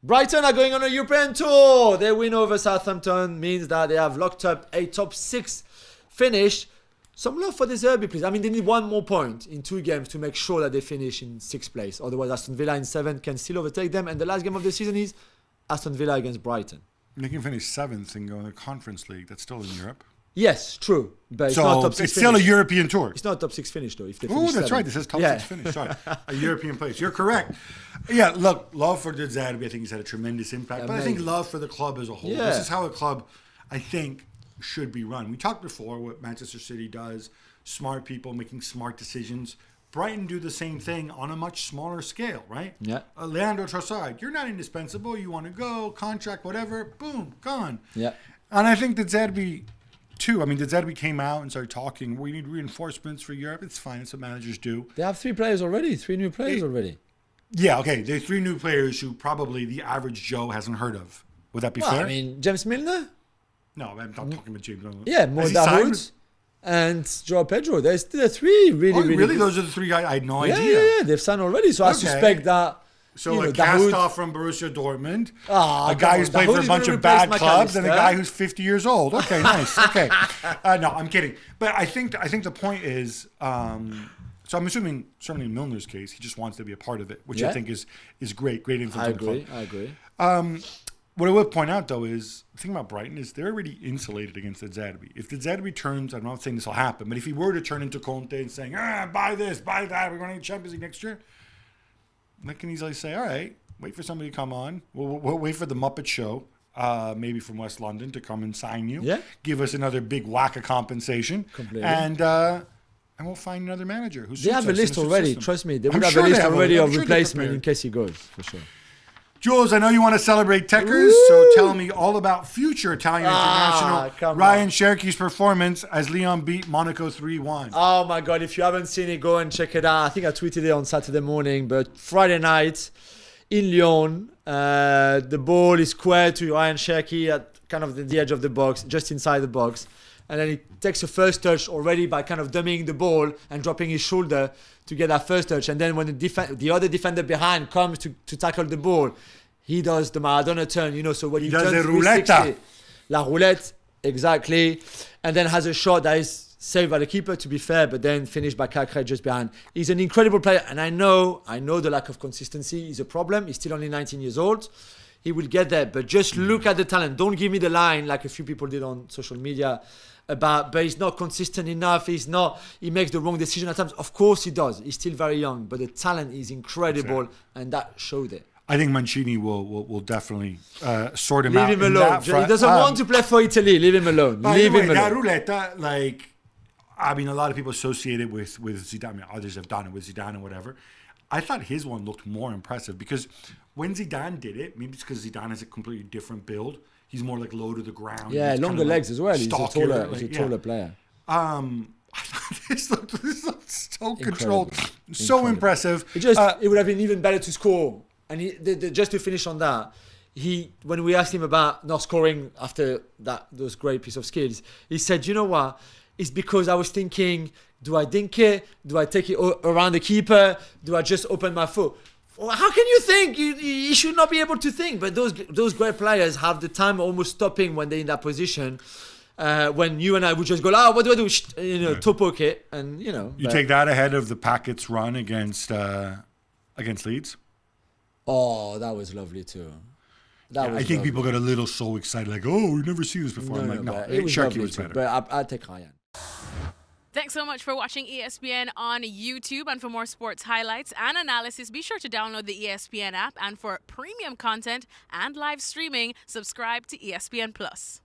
Brighton are going on a European tour. Their win over Southampton means that they have locked up a top 6 finish. Some love for De Zerbi, please. I mean, they need one more point in 2 games to make sure that they finish in 6th place. Otherwise, Aston Villa in 7th can still overtake them. And the last game of the season is Aston Villa against Brighton. They can finish 7th and go in the Conference League. That's still in Europe. Yes, true. But it's So not top 6 it's still a European tour. It's not top 6 finish, though. If they Oh, finish that's 7th. right. This says top 6 finish. Sorry. A European place. You're correct. Yeah, look, love for De Zerbi. I think he's had a tremendous impact. But I think love for the club as a whole. Yeah. This is how a club, I think, should be run. We talked before what Manchester City does. Smart people making smart decisions. Brighton do the same thing on a much smaller scale, right? Yeah. Leandro Trossard, you're not indispensable. You want to go, contract, whatever. Boom, gone. Yeah. And I think De Zerbi, too. I mean, De Zerbi came out and started talking. We need reinforcements for Europe. It's fine. It's what managers do. They have 3 players already. 3 new players already. Yeah, okay. There's 3 new players who probably the average Joe hasn't heard of. Would that be fair? I mean, James Milner? No, I'm not talking about James Milner. Yeah, Has he Dahoud and Joao Pedro. There's 3 really really? good. Those are the 3 guys? I had no Yeah, idea. yeah, they've signed already. So I suspect that. So you know, a cast Dahoud, off from Borussia Dortmund, Ah, a guy come who's on. played Dahoud for a is bunch gonna of bad replace clubs, and a McAllister. guy who's 50 years old. Okay, nice. Okay, no, I'm kidding. But I think the point is, so I'm assuming certainly in Milner's case, he just wants to be a part of it, which I think is great influence on the club. I agree. What I will point out, though, is the thing about Brighton is they're already insulated against De Zerbi. If De Zerbi turns, I'm not saying this will happen, but if he were to turn into Conte and saying, buy this, buy that, we're going to the Champions League next year, they can easily say, all right, wait for somebody to come on. We'll wait for the Muppet Show, maybe from West London, to come and sign you. Yeah. Give us another big whack of compensation. Completely. And we'll find another manager who suits They have a us list in already. system. Trust me. They I'm would have sure a list they have already I'm of sure they're replacement prepared. in case he goes, for sure. Jules, I know you want to celebrate Techers, so tell me all about future Italian international come Ryan Cherky's performance as Lyon beat Monaco 3-1. Oh my God, if you haven't seen it, go and check it out. I think I tweeted it on Saturday morning, but Friday night in Lyon, the ball is squared to Ryan Cherky at kind of the edge of the box, just inside the box. And then he takes a first touch already by kind of dummying the ball and dropping his shoulder to get that first touch. And then when the other defender behind comes to tackle the ball, he does the Maradona turn, so when He he does turns the roulette. 360, La roulette, exactly. And then has a shot that is saved by the keeper, to be fair, but then finished by Cacré just behind. He's an incredible player. And I know the lack of consistency is a problem. He's still only 19 years old. He will get there, but just look at the talent. Don't give me the line like a few people did on social media but he's not consistent enough. He makes the wrong decision at times. Of course he does. He's still very young, but the talent is incredible, and that showed it. I think Mancini will definitely sort him Leave out. him alone. He doesn't want to play for Italy. Leave him alone. Leave him alone. That roulette, a lot of people associate it with Zidane. I mean, others have done it with Zidane and whatever. I thought his one looked more impressive because when Zidane did it, maybe it's because Zidane has a completely different build. He's more like low to the ground. Yeah, longer legs as well. He's a taller player. This looked so controlled, so impressive. It would have been even better to score. And just to finish on that, when we asked him about not scoring after those great piece of skills, he said, "You know what? It's because I was thinking, do I dink it? Do I take it around the keeper? Do I just open my foot?" How can you think? You should not be able to think. But those great players have the time almost stopping when they're in that position. When you and I would just go, what do I do? Toe poke it, and You take that ahead of the Packett's run against Leeds. Oh, that was lovely too. I think people got a little so excited, like, "Oh, we've never seen this before." It was Cherky lovely was too. better. But I'd take Ryan. Thanks so much for watching ESPN on YouTube. And for more sports highlights and analysis, be sure to download the ESPN app. And for premium content and live streaming, subscribe to ESPN Plus.